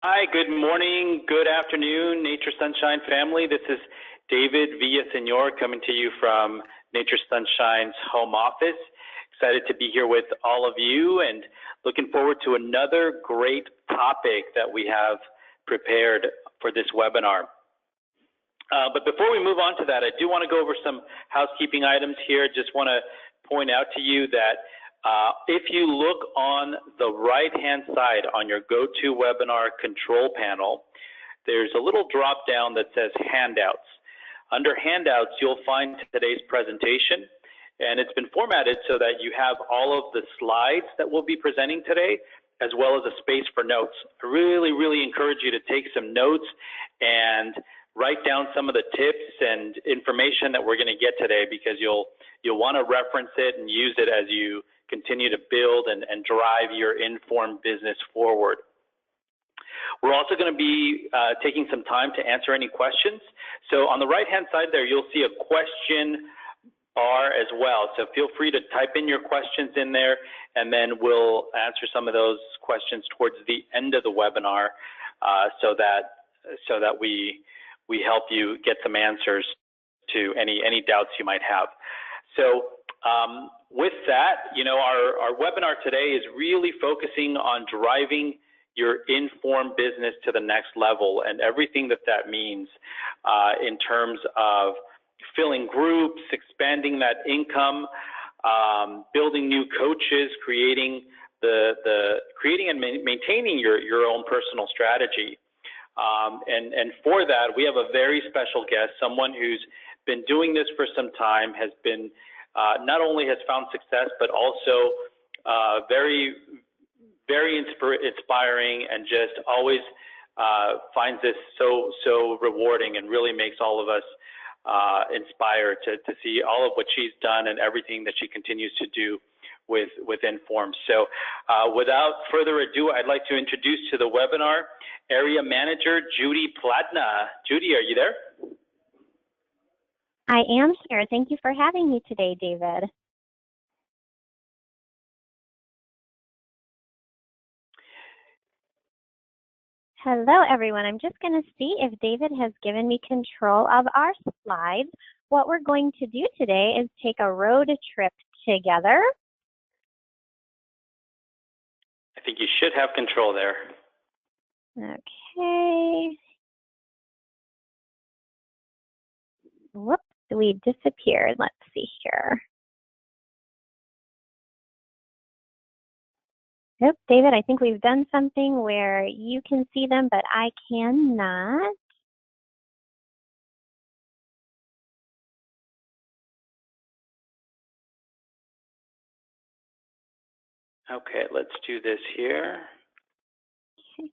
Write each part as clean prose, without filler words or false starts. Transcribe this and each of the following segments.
Hi, good morning, good afternoon, Nature Sunshine family. This is David Villaseñor coming to you from Nature Sunshine's home office. Excited to be here with all of you and looking forward to another great topic that we have prepared for this webinar. But before we move on to that, I do want to go over some housekeeping items here. Just want to point out to you that if you look on the right-hand side on your GoToWebinar control panel, there's a little drop-down that says Handouts. Under Handouts, you'll find today's presentation, and it's been formatted so that you have all of the slides that we'll be presenting today, as well as a space for notes. I really encourage you to take some notes and write down some of the tips and information that we're going to get today, because you'll want to reference it and use it as you continue to build and drive your IN.FORM business forward. We're also going to be taking some time to answer any questions. So on the right-hand side there, you'll see a question bar as well. So feel free to type in your questions in there, and then we'll answer some of those questions towards the end of the webinar so that we help you get some answers to any doubts you might have. So with that, our webinar today is really focusing on driving your IN.FORM business to the next level, and everything that means in terms of filling groups, expanding that income, building new coaches, creating and maintaining your own personal strategy. And for that, we have a very special guest, someone who's been doing this for some time, has been not only has found success, but also very inspiring, and just always finds this so rewarding, and really makes all of us inspired to see all of what she's done and everything that she continues to do with IN.FORM. So without further ado, I'd like to introduce to the webinar Area Manager Judy Pladna. Judy, are you there? I am here. Thank you for having me today, David. Hello, everyone. I'm just going to see if David has given me control of our slides. What we're going to do today is take a road trip together. I think you should have control there. Okay. Whoops, we disappeared. Let's see here. Nope, David, I think we've done something where you can see them, but I cannot. Okay, let's do this here. Okay.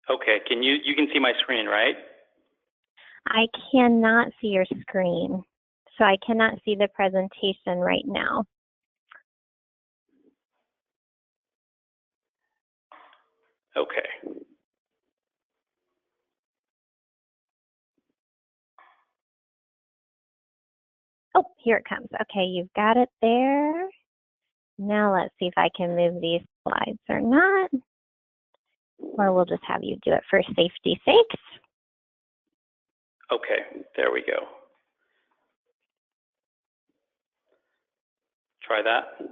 Okay, you can see my screen, right? I cannot see your screen, so I cannot see the presentation right now. Okay. Oh, here it comes. Okay, you've got it there. Now let's see if I can move these slides or not, or we'll just have you do it for safety's sakes. Okay, there we go. Try that.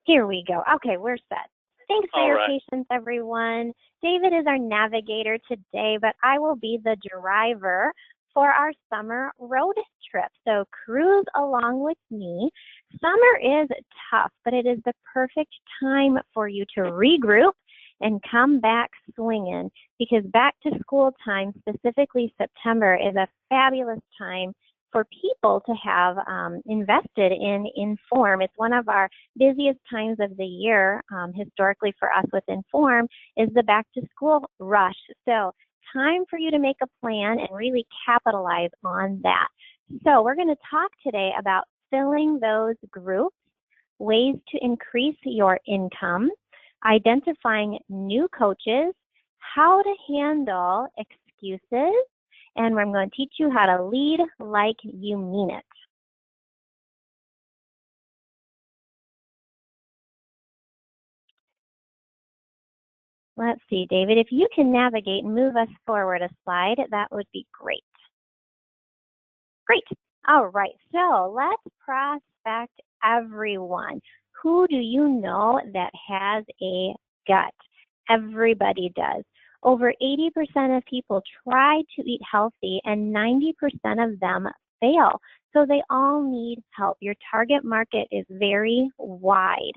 Here we go. Okay, we're set. Thanks for your patience, everyone. David is our navigator today, but I will be the driver for our summer road trip. So cruise along with me. Summer is tough, but it is the perfect time for you to regroup and come back swinging, because back to school time, specifically September, is a fabulous time for people to have invested in IN.FORM. It's one of our busiest times of the year, historically for us with IN.FORM, is the back to school rush. So time for you to make a plan and really capitalize on that. So we're going to talk today about filling those groups, ways to increase your income, identifying new coaches, how to handle excuses, and I'm going to teach you how to lead like you mean it. Let's see, David, if you can navigate and move us forward a slide, that would be great. Great. All right, so let's prospect everyone. Who do you know that has a gut? Everybody does. Over 80% of people try to eat healthy and 90% of them fail. So they all need help. Your target market is very wide.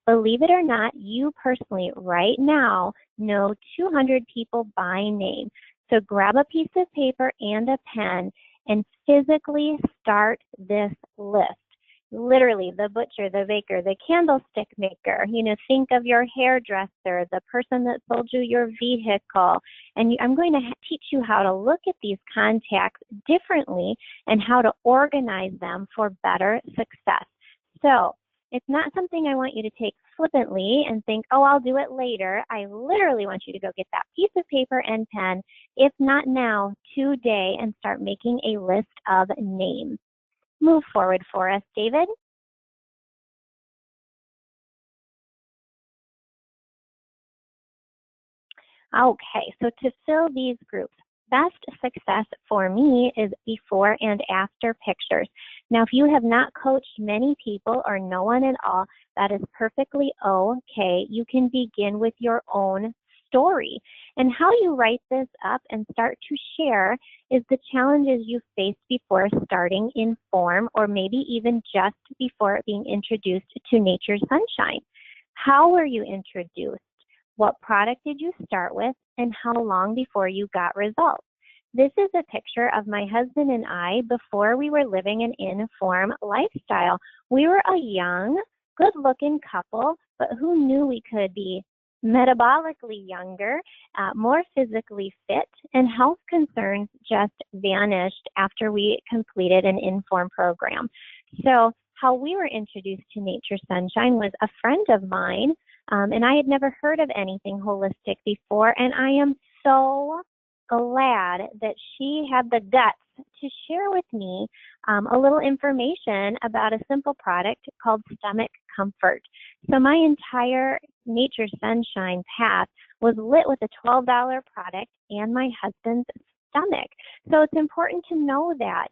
Believe it or not, you personally right now know 200 people by name. So grab a piece of paper and a pen and physically start this list. Literally, the butcher, the baker, the candlestick maker, think of your hairdresser, the person that sold you your vehicle. And I'm going to teach you how to look at these contacts differently and how to organize them for better success. So it's not something I want you to take flippantly and think, oh, I'll do it later. I literally want you to go get that piece of paper and pen, if not now, today, and start making a list of names. Move forward for us, David. Okay, so to fill these groups, best success for me is before and after pictures. Now, if you have not coached many people or no one at all, that is perfectly okay. You can begin with your own story. And how you write this up and start to share is the challenges you faced before starting IN.FORM, or maybe even just before being introduced to Nature Sunshine. How were you introduced? What product did you start with, and how long before you got results? This is a picture of my husband and I before we were living an IN.FORM lifestyle. We were a young, good-looking couple, but who knew we could be metabolically younger, more physically fit, and health concerns just vanished after we completed an IN.FORM program. So how we were introduced to Nature Sunshine was a friend of mine, and I had never heard of anything holistic before, and I am so glad that she had the guts to share with me a little information about a simple product called Stomach Comfort. So my entire Nature Sunshine path was lit with a $12 product and my husband's stomach. So it's important to know that,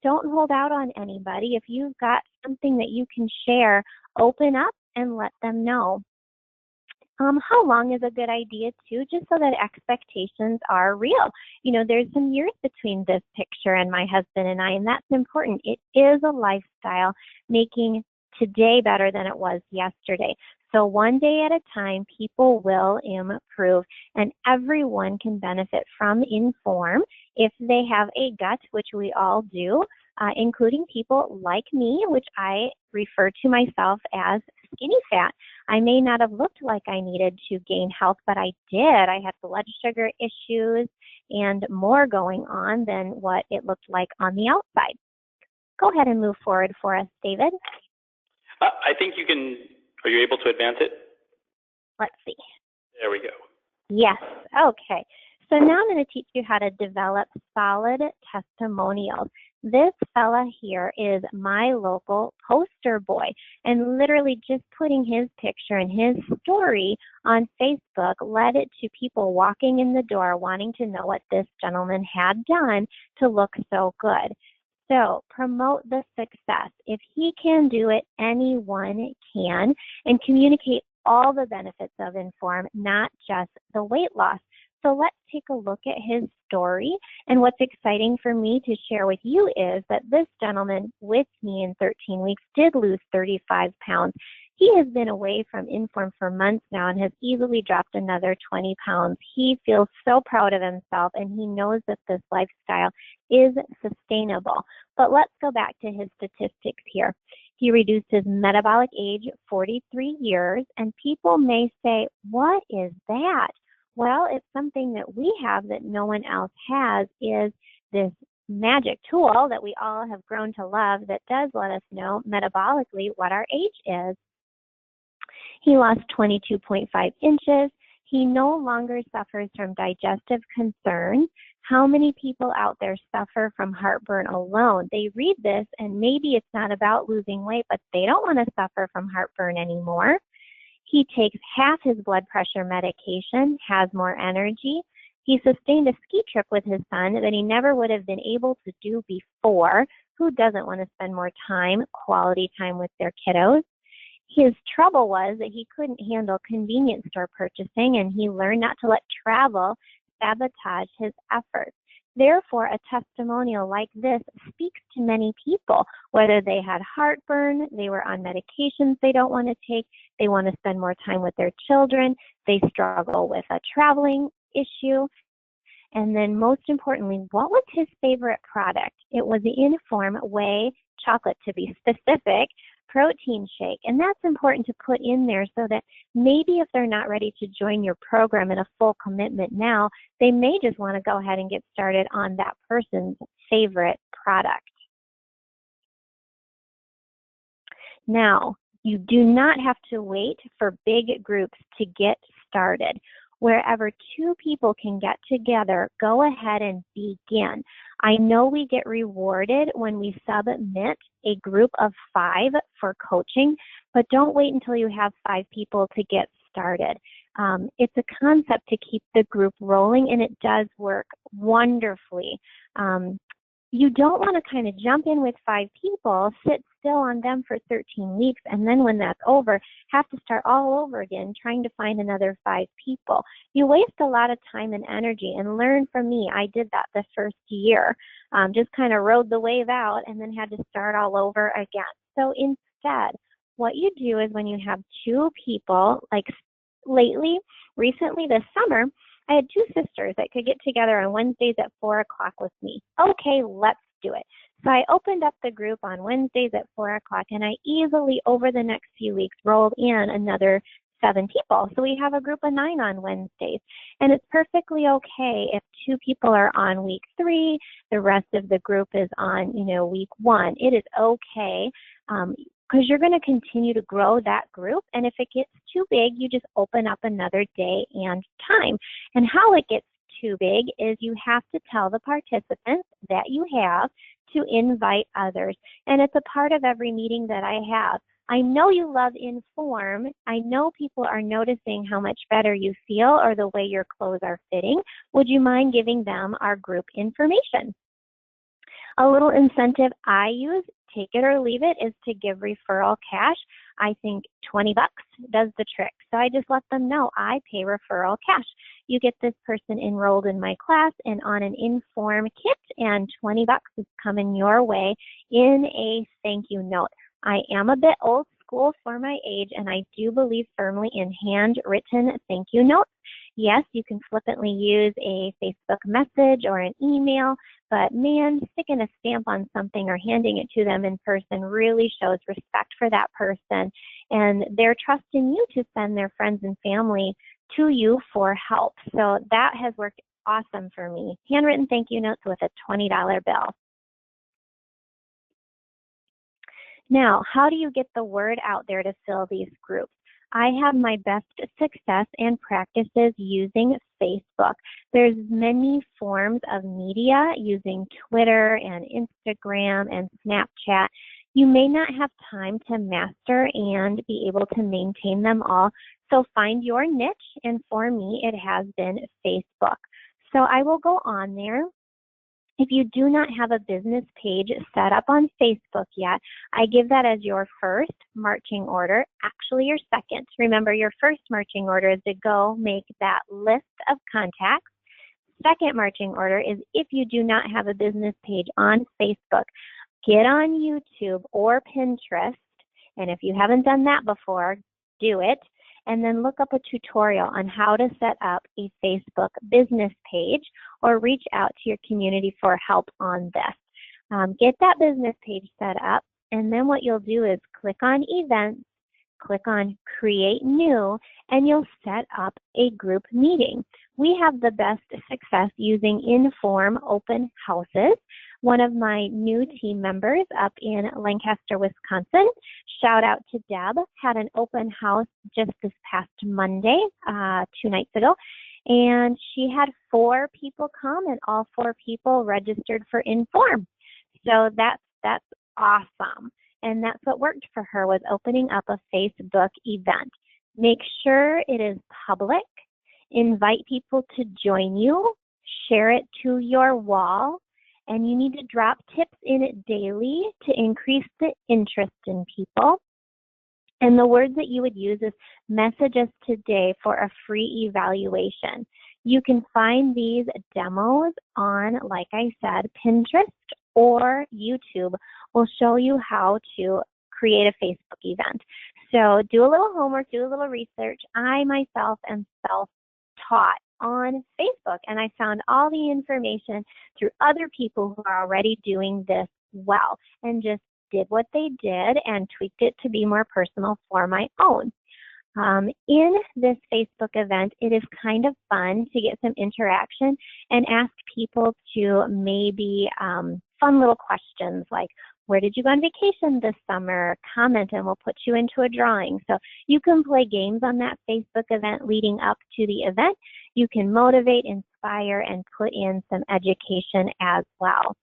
don't hold out on anybody. If you've got something that you can share, open up and let them know. How long is a good idea too, just so that expectations are real. There's some years between this picture and my husband and I, and that's important. It is a lifestyle, making today better than it was yesterday. So one day at a time, people will improve, and everyone can benefit from IN.FORM if they have a gut, which we all do, including people like me, which I refer to myself as skinny fat. I may not have looked like I needed to gain health, but I did. I had blood sugar issues and more going on than what it looked like on the outside. Go ahead and move forward for us, David. I think you can. Are you able to advance it? Let's see. There we go. Yes. Okay. So now I'm going to teach you how to develop solid testimonials. This fella here is my local poster boy, and literally just putting his picture and his story on Facebook led it to people walking in the door wanting to know what this gentleman had done to look so good. So promote the success. If he can do it, anyone can, and communicate all the benefits of IN.FORM, not just the weight loss. So let's take a look at his story. And what's exciting for me to share with you is that this gentleman with me in 13 weeks did lose 35 pounds. He has been away from IN.FORM for months now and has easily dropped another 20 pounds. He feels so proud of himself, and he knows that this lifestyle is sustainable. But let's go back to his statistics here. He reduced his metabolic age 43 years, and people may say, what is that? Well, it's something that we have that no one else has, is this magic tool that we all have grown to love that does let us know metabolically what our age is. He lost 22.5 inches. He no longer suffers from digestive concerns. How many people out there suffer from heartburn alone? They read this and maybe it's not about losing weight, but they don't want to suffer from heartburn anymore. He takes half his blood pressure medication, has more energy. He sustained a ski trip with his son that he never would have been able to do before. Who doesn't want to spend more time, quality time with their kiddos? His trouble was that he couldn't handle convenience store purchasing, and he learned not to let travel sabotage his efforts. Therefore, a testimonial like this speaks to many people, whether they had heartburn, they were on medications they don't want to take, they want to spend more time with their children, they struggle with a traveling issue. And then most importantly, what was his favorite product? It was the IN.FORM whey chocolate, to be specific, protein shake. And that's important to put in there so that maybe if they're not ready to join your program in a full commitment now, they may just want to go ahead and get started on that person's favorite product. Now, you do not have to wait for big groups to get started. Wherever two people can get together, go ahead and begin. I know we get rewarded when we submit a group of 5 for coaching, but don't wait until you have 5 people to get started. It's a concept to keep the group rolling, and it does work wonderfully. You don't want to kind of jump in with 5 people, sit still on them for 13 weeks, and then when that's over, have to start all over again trying to find another 5 people. You waste a lot of time and energy, and learn from me. I did that the first year, just kind of rode the wave out and then had to start all over again. So instead, what you do is when you have 2 people, like recently this summer, I had 2 sisters that could get together on Wednesdays at 4 o'clock with me. Okay, let's do it. So I opened up the group on Wednesdays at 4 o'clock, and I easily, over the next few weeks, rolled in another 7 people. So we have a group of 9 on Wednesdays. And it's perfectly okay if 2 people are on week 3, the rest of the group is on, week 1. It is okay. Because you're going to continue to grow that group. And if it gets too big, you just open up another day and time. And how it gets too big is you have to tell the participants that you have to invite others. And it's a part of every meeting that I have. I know you love IN.FORM. I know people are noticing how much better you feel or the way your clothes are fitting. Would you mind giving them our group information? A little incentive I use, take it or leave it, is to give referral cash. I think $20 does the trick. So I just let them know I pay referral cash. You get this person enrolled in my class and on an IN.FORM kit, and $20 is coming your way in a thank you note. I am a bit old school for my age, and I do believe firmly in handwritten thank you notes. Yes, you can flippantly use a Facebook message or an email, but man, sticking a stamp on something or handing it to them in person really shows respect for that person, and they're trusting you to send their friends and family to you for help. So that has worked awesome for me. Handwritten thank you notes with a $20 bill. Now, how do you get the word out there to fill these groups? I have my best success and practices using Facebook. There's many forms of media using Twitter and Instagram and Snapchat. You may not have time to master and be able to maintain them all, so find your niche, and for me, it has been Facebook. So I will go on there. If you do not have a business page set up on Facebook yet, I give that as your first marching order, actually your second. Remember, your first marching order is to go make that list of contacts. Second marching order is if you do not have a business page on Facebook, get on YouTube or Pinterest, and if you haven't done that before, do it. And then look up a tutorial on how to set up a Facebook business page or reach out to your community for help on this. Get that business page set up, and then what you'll do is click on events, click on create new, and you'll set up a group meeting. We have the best success using IN.FORM open houses. one of my new team members up in Lancaster, Wisconsin. Shout out to Deb, had an open house just this past Monday, 2 nights ago. And she had 4 people come, and all 4 people registered for IN.FORM. So that's awesome. And that's what worked for her, was opening up a Facebook event. Make sure it is public. Invite people to join you. Share it to your wall. And you need to drop tips in it daily to increase the interest in people. And the words that you would use is message us today for a free evaluation. You can find these demos on, like I said, Pinterest or YouTube will show you how to create a Facebook event. So do a little homework, do a little research. I myself am self-taught on Facebook, and I found all the information through other people who are already doing this well, and just did what they did and tweaked it to be more personal for my own. In this Facebook event, it is kind of fun to get some interaction and ask people to maybe fun little questions like, where did you go on vacation this summer? Comment and we'll put you into a drawing. So you can play games on that Facebook event leading up to the event. You can motivate, inspire, and put in some education as well.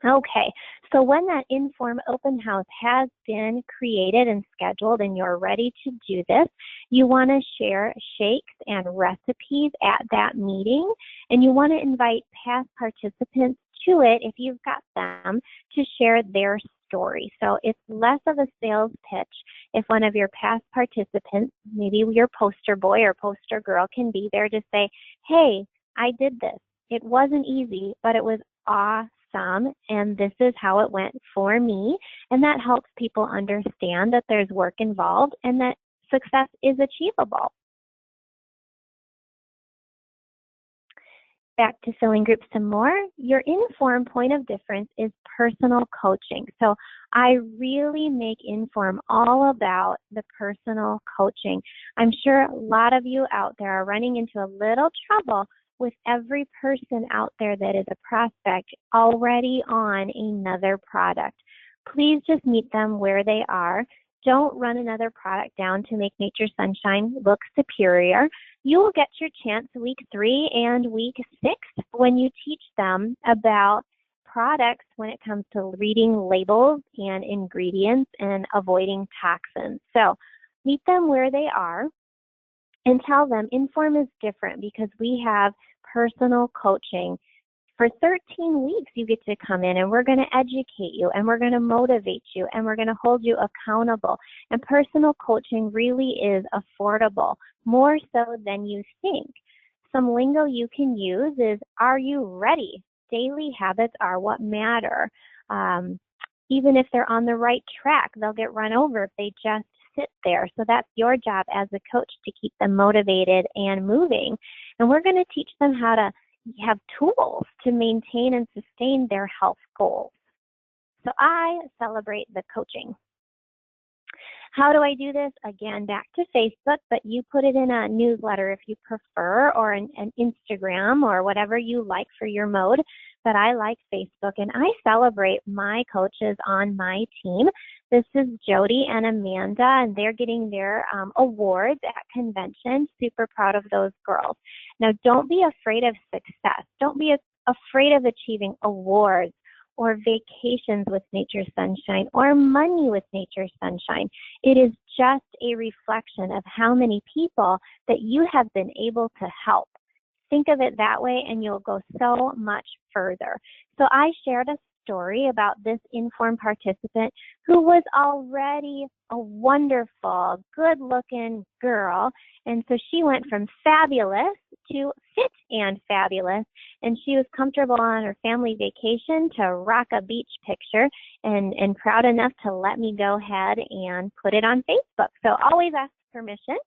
Okay, so when that IN.FORM open house has been created and scheduled and you're ready to do this, you want to share shakes and recipes at that meeting, and you want to invite past participants to it, if you've got them, to share their story. So it's less of a sales pitch if one of your past participants, maybe your poster boy or poster girl, can be there to say, hey, I did this. It wasn't easy, but it was awesome, and this is how it went for me. And that helps people understand that there's work involved and that success is achievable. Back to filling groups some more. Your IN.FORM point of difference is personal coaching. So I really make IN.FORM all about the personal coaching. I'm sure a lot of you out there are running into a little trouble with every person out there that is a prospect already on another product. Please just meet them where they are. Don't run another product down to make Nature Sunshine look superior. You will get your chance week 3 and week 6 when you teach them about products when it comes to reading labels and ingredients and avoiding toxins. So meet them where they are and tell them IN.FORM is different because we have personal coaching. For 13 weeks, you get to come in and we're going to educate you and we're going to motivate you and we're going to hold you accountable. And personal coaching really is affordable, more so than you think. Some lingo you can use is, are you ready? Daily habits are what matter. Even if they're on the right track, they'll get run over if they just sit there. So that's your job as a coach to keep them motivated and moving. And we're going to teach them how to have tools to maintain and sustain their health goals. So I celebrate the coaching. How do I do this? Again, back to Facebook, but you put it in a newsletter if you prefer, or an Instagram, or whatever you like for your mode. But I like Facebook, and I celebrate my coaches on my team. This is Judy and Amanda, and they're getting their awards at convention. Super proud of those girls. Now, don't be afraid of success. Don't be afraid of achieving awards or vacations with Nature Sunshine or money with Nature Sunshine. It is just a reflection of how many people that you have been able to help. Think of it that way and you'll go so much further. So I shared a story about this IN.FORM participant who was already a wonderful, good-looking girl. And so she went from fabulous to fit and fabulous. And she was comfortable on her family vacation to rock a beach picture and proud enough to let me go ahead and put it on Facebook. So always ask permission.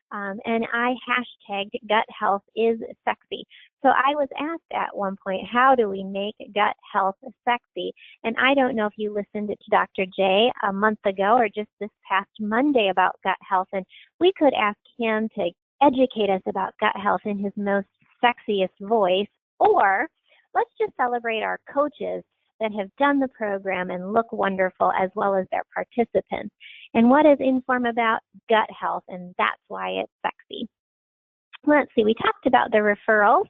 And I hashtagged gut health is sexy. So I was asked at one point, how do we make gut health sexy? And I don't know if you listened to Dr. J a month ago or just this past Monday about gut health, and we could ask him to educate us about gut health in his most sexiest voice, or let's just celebrate our coaches that have done the program and look wonderful, as well as their participants. And what is IN.FORM about? Gut health, and that's why it's sexy. Let's see, we talked about the referrals.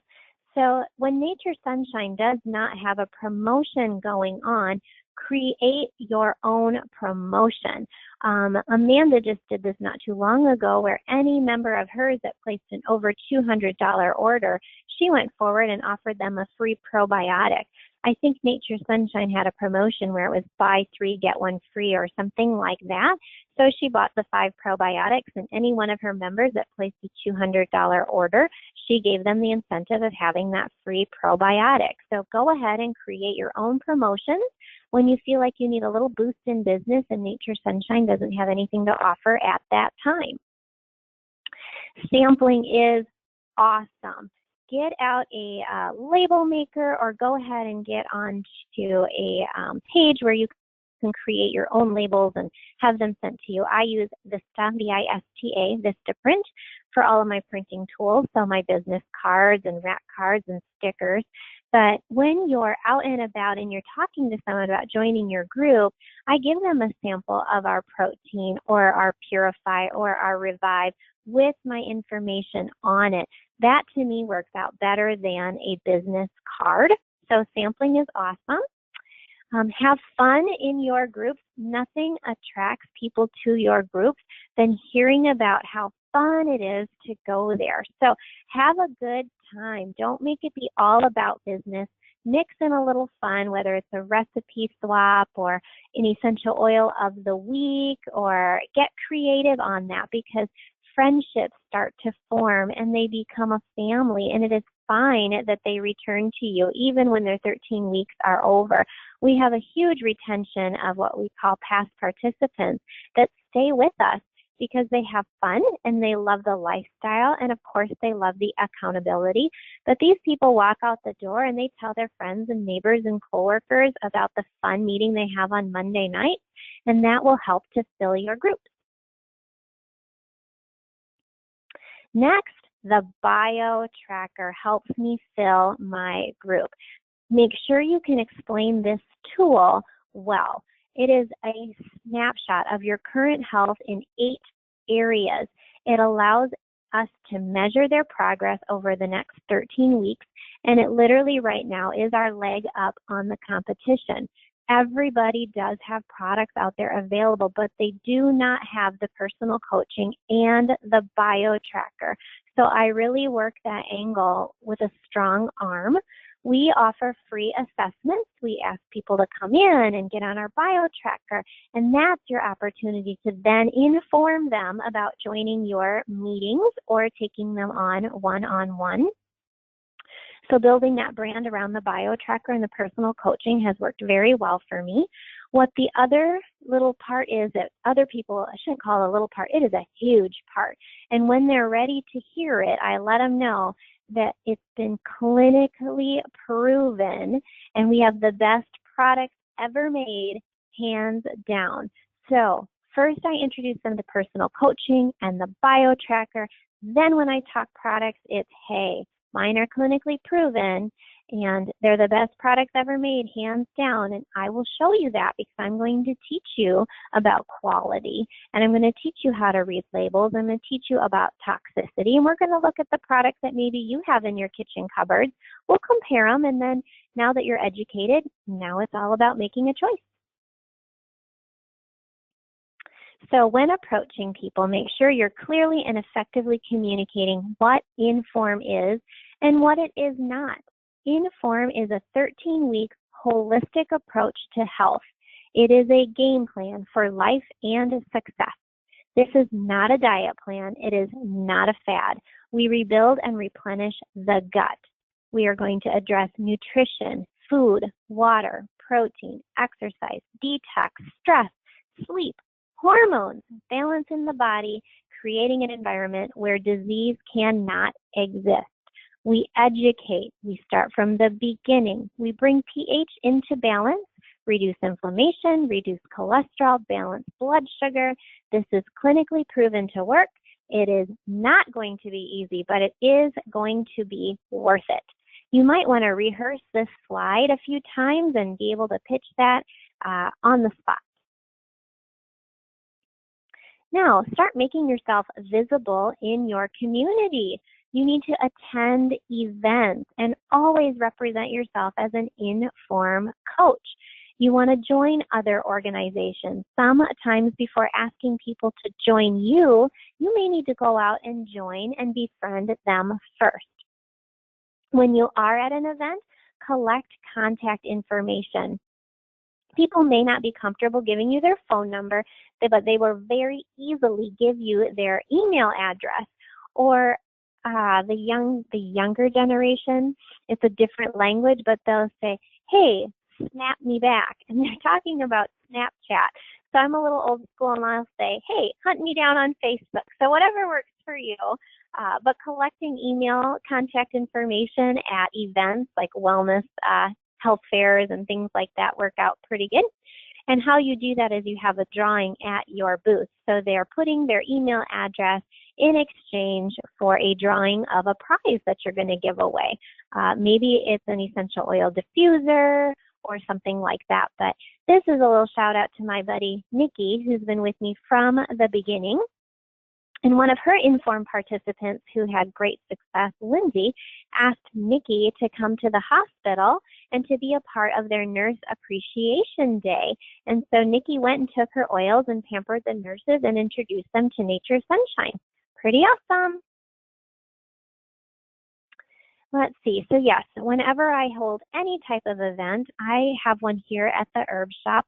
So when Nature Sunshine does not have a promotion going on, create your own promotion. Amanda just did this not too long ago, where any member of hers that placed an over $200 order, she went forward and offered them a free probiotic. I think Nature Sunshine had a promotion where it was buy 3, get 1 free or something like that. So she bought the 5 probiotics, and any one of her members that placed a $200 order, she gave them the incentive of having that free probiotic. So go ahead and create your own promotions when you feel like you need a little boost in business and Nature Sunshine doesn't have anything to offer at that time. Sampling is awesome. Get out a label maker, or go ahead and get onto a page where you can create your own labels and have them sent to you. I use Vista, V-I-S-T-A, Vistaprint, for all of my printing tools, so my business cards and rack cards and stickers. But when you're out and about and you're talking to someone about joining your group, I give them a sample of our protein or our Purify or our Revive with my information on it. That to me works out better than a business card. So sampling is awesome. Have fun in your groups. Nothing attracts people to your groups than hearing about how fun it is to go there. So have a good time. Don't make it be all about business. Mix in a little fun, whether it's a recipe swap or an essential oil of the week, or get creative on that, because friendships start to form and they become a family, and it is fine that they return to you even when their 13 weeks are over. We have a huge retention of what we call past participants that stay with us because they have fun and they love the lifestyle, and of course they love the accountability. But these people walk out the door and they tell their friends and neighbors and coworkers about the fun meeting they have on Monday night, and that will help to fill your group. Next, the bio tracker helps me fill my group. Make sure you can explain this tool well. It is a snapshot of your current health in 8 areas. It allows us to measure their progress over the next 13 weeks, and it literally right now is our leg up on the competition. Everybody does have products out there available, but they do not have the personal coaching and the bio tracker. So I really work that angle with a strong arm. We offer free assessments. We ask people to come in and get on our bio tracker, and that's your opportunity to then inform them about joining your meetings or taking them on one-on-one. So building that brand around the bio tracker and the personal coaching has worked very well for me. What the other little part is that other people, I shouldn't call it a little part, it is a huge part. And when they're ready to hear it, I let them know that it's been clinically proven and we have the best products ever made, hands down. So first I introduce them to personal coaching and the bio tracker. Then when I talk products, it's, hey, mine are clinically proven and they're the best products ever made, hands down. And I will show you that because I'm going to teach you about quality, and I'm going to teach you how to read labels. I'm going to teach you about toxicity, and we're going to look at the products that maybe you have in your kitchen cupboards. We'll compare them, and then now that you're educated, now it's all about making a choice. So when approaching people, make sure you're clearly and effectively communicating what IN.FORM is and what it is not. IN.FORM is a 13-week holistic approach to health. It is a game plan for life and success. This is not a diet plan. It is not a fad. We rebuild and replenish the gut. We are going to address nutrition, food, water, protein, exercise, detox, stress, sleep, hormones, balance in the body, creating an environment where disease cannot exist. We educate. We start from the beginning. We bring pH into balance, reduce inflammation, reduce cholesterol, balance blood sugar. This is clinically proven to work. It is not going to be easy, but it is going to be worth it. You might want to rehearse this slide a few times and be able to pitch that on the spot. Now, start making yourself visible in your community. You need to attend events and always represent yourself as an IN.FORM coach. You want to join other organizations. Sometimes before asking people to join you, you may need to go out and join and befriend them first. When you are at an event, collect contact information. People may not be comfortable giving you their phone number, but they will very easily give you their email address. Or the younger generation, it's a different language, but they'll say, hey, snap me back. And they're talking about Snapchat. So I'm a little old school and I'll say, hey, hunt me down on Facebook. So whatever works for you. But collecting email contact information at events like wellness, health fairs and things like that work out pretty good. And how you do that is you have a drawing at your booth. So they're putting their email address in exchange for a drawing of a prize that you're going to give away. Maybe it's an essential oil diffuser or something like that. But this is a little shout out to my buddy Nikki, who's been with me from the beginning. And one of her IN.FORM participants who had great success, Lindsay, asked Nikki to come to the hospital and to be a part of their Nurse Appreciation Day. And so Nikki went and took her oils and pampered the nurses and introduced them to Nature Sunshine. Pretty awesome. Let's see. So yes, whenever I hold any type of event, I have one here at the herb shop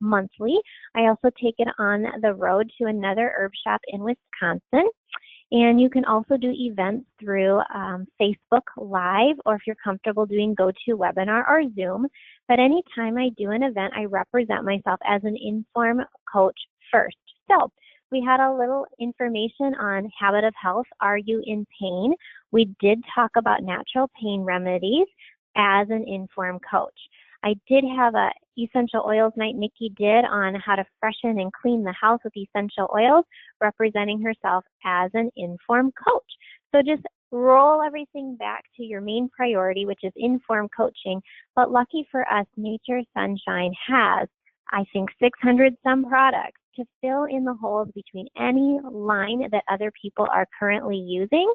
monthly. I also take it on the road to another herb shop in Wisconsin. And you can also do events through Facebook Live, or if you're comfortable doing GoToWebinar or Zoom. But anytime I do an event, I represent myself as an IN.FORM coach first. So we had a little information on habit of health. Are you in pain? We did talk about natural pain remedies as an IN.FORM coach. I did have a essential oils night Nikki did on how to freshen and clean the house with essential oils, representing herself as an IN.FORM coach. So just roll everything back to your main priority, which is IN.FORM coaching. But lucky for us, Nature Sunshine has, I think, 600 some products to fill in the holes between any line that other people are currently using.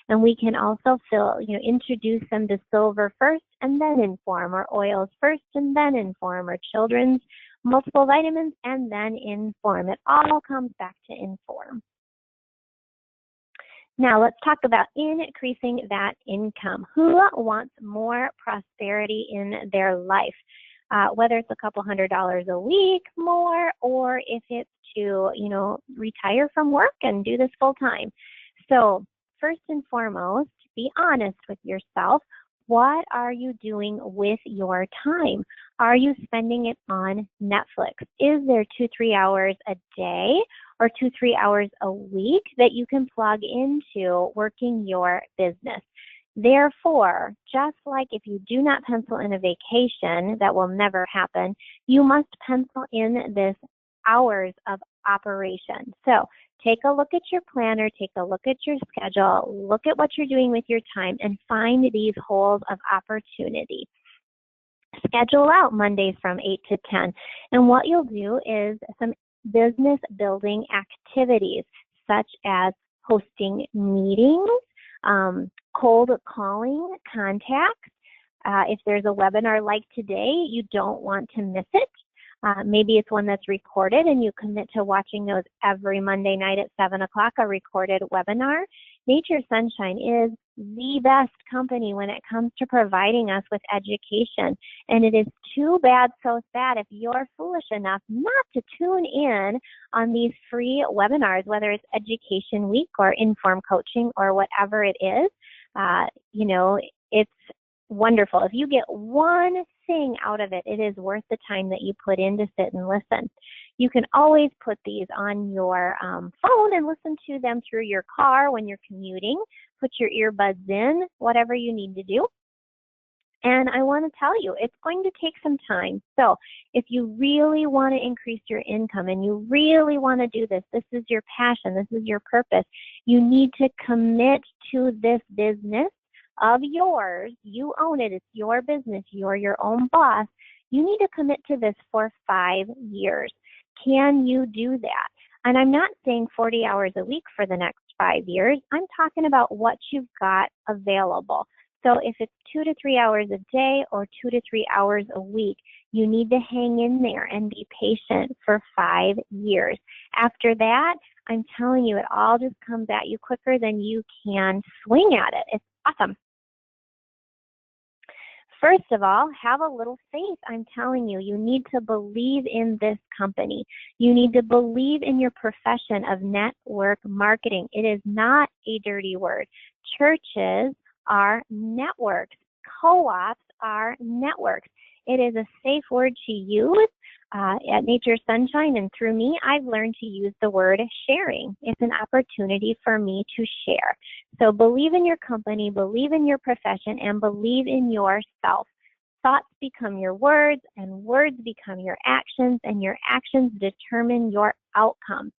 And we can also introduce them to silver first and then IN.FORM, or oils first and then IN.FORM, or children's multiple vitamins and then IN.FORM. It all comes back to IN.FORM. Now let's talk about increasing that income. Who wants more prosperity in their life? Whether it's a couple $100 a week more, or if it's to, retire from work and do this full time. So first and foremost, be honest with yourself. What are you doing with your time? Are you spending it on Netflix? Is there 2-3 hours a day or 2-3 hours a week that you can plug into working your business? Therefore, just like if you do not pencil in a vacation, that will never happen, you must pencil in this hours of operation. So take a look at your planner, take a look at your schedule, look at what you're doing with your time, and find these holes of opportunity. Schedule out Mondays from 8 to 10. And what you'll do is some business building activities, such as hosting meetings, cold calling contacts. If there's a webinar like today, you don't want to miss it. Maybe it's one that's recorded and you commit to watching those every Monday night at 7 o'clock, a recorded webinar. Nature Sunshine is the best company when it comes to providing us with education. And it is too bad, so sad if you're foolish enough not to tune in on these free webinars, whether it's Education Week or IN.FORM Coaching or whatever it is. It's wonderful. If you get one thing out of it, it is worth the time that you put in to sit and listen. You can always put these on your phone and listen to them through your car when you're commuting. Put your earbuds in, whatever you need to do. And I want to tell you, it's going to take some time. So if you really want to increase your income and you really want to do this, this is your passion, this is your purpose, you need to commit to this business of yours, you own it, it's your business, you're your own boss, you need to commit to this for 5 years. Can you do that? And I'm not saying 40 hours a week for the next 5 years. I'm talking about what you've got available. So if it's 2 to 3 hours a day or 2 to 3 hours a week, you need to hang in there and be patient for 5 years. After that, I'm telling you, it all just comes at you quicker than you can swing at it. It's awesome. First of all, have a little faith. I'm telling you, you need to believe in this company. You need to believe in your profession of network marketing. It is not a dirty word. Churches are networks. Co-ops are networks. It is a safe word to use. At Nature Sunshine and through me, I've learned to use the word sharing. It's an opportunity for me to share. So believe in your company, believe in your profession, and believe in yourself. Thoughts become your words, and words become your actions, and your actions determine your outcomes.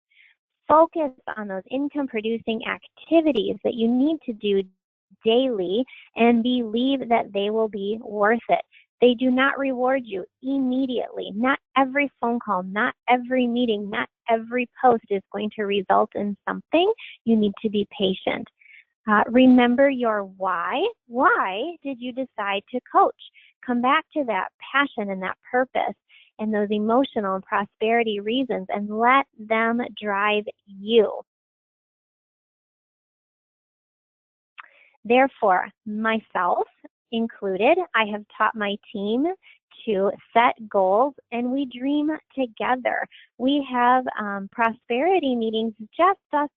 Focus on those income-producing activities that you need to do daily and believe that they will be worth it. They do not reward you immediately. Not every phone call, not every meeting, not every post is going to result in something. You need to be patient. Remember your why. Why did you decide to coach? Come back to that passion and that purpose and those emotional and prosperity reasons and let them drive you. Therefore, myself included, I have taught my team to set goals and we dream together. We have prosperity meetings, just us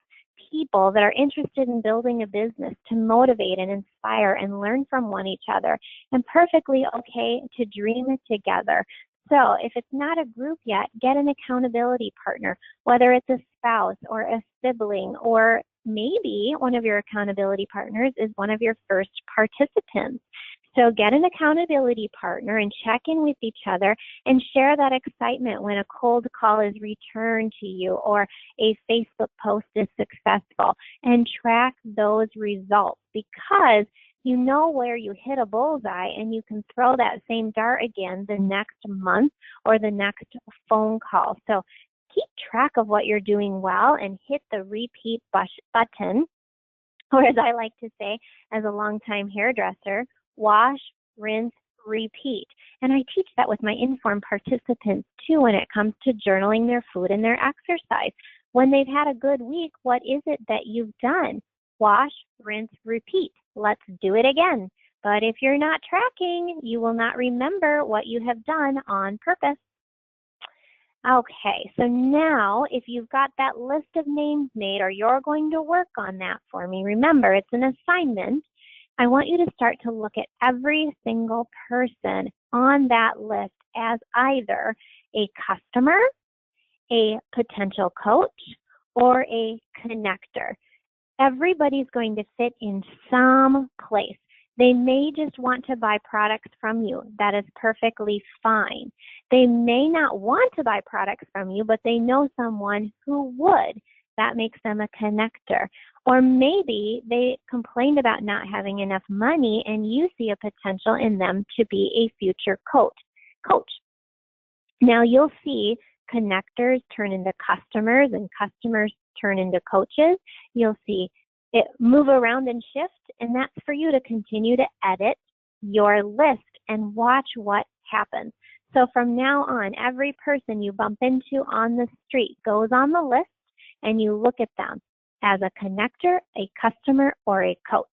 people that are interested in building a business to motivate and inspire and learn from one each other, and perfectly okay to dream together. So if it's not a group yet, get an accountability partner, whether it's a spouse or a sibling, or maybe one of your accountability partners is one of your first participants. So get an accountability partner and check in with each other and share that excitement when a cold call is returned to you or a Facebook post is successful, and track those results, because you know where you hit a bullseye and you can throw that same dart again the next month or the next phone call. So keep track of what you're doing well and hit the repeat button, or as I like to say as a longtime hairdresser, wash, rinse, repeat. And I teach that with my IN.FORM participants too when it comes to journaling their food and their exercise. When they've had a good week, what is it that you've done? Wash, rinse, repeat. Let's do it again. But if you're not tracking, you will not remember what you have done on purpose. Okay, so now if you've got that list of names made, or you're going to work on that for me, remember it's an assignment. I want you to start to look at every single person on that list as either a customer, a potential coach, or a connector. Everybody's going to fit in some place. They may just want to buy products from you. That is perfectly fine. They may not want to buy products from you, but they know someone who would. That makes them a connector. Or maybe they complained about not having enough money and you see a potential in them to be a future coach. Now you'll see connectors turn into customers and customers turn into coaches. You'll see it move around and shift, and that's for you to continue to edit your list and watch what happens. So from now on, every person you bump into on the street goes on the list and you look at them as a connector, a customer, or a coach.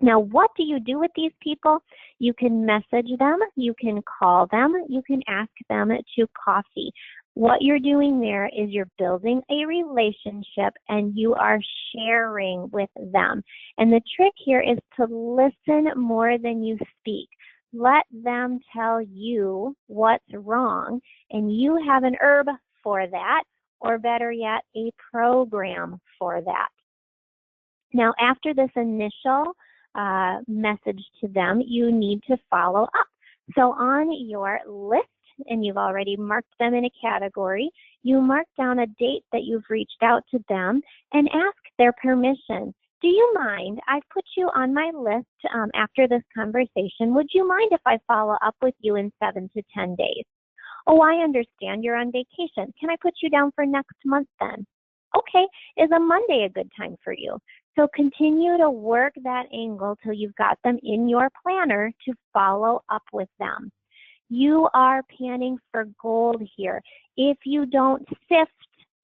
Now, what do you do with these people? You can message them, you can call them, you can ask them to coffee. What you're doing there is you're building a relationship and you are sharing with them. And the trick here is to listen more than you speak. Let them tell you what's wrong, and you have an herb for that, or better yet, a program for that. Now, after this initial message to them, you need to follow up. So on your list, and you've already marked them in a category, you mark down a date that you've reached out to them and ask their permission. Do you mind? I've put you on my list after this conversation. Would you mind if I follow up with you in 7 to 10 days? Oh, I understand you're on vacation. Can I put you down for next month then? Okay, is a Monday a good time for you? So continue to work that angle till you've got them in your planner to follow up with them. You are panning for gold here. If you don't sift,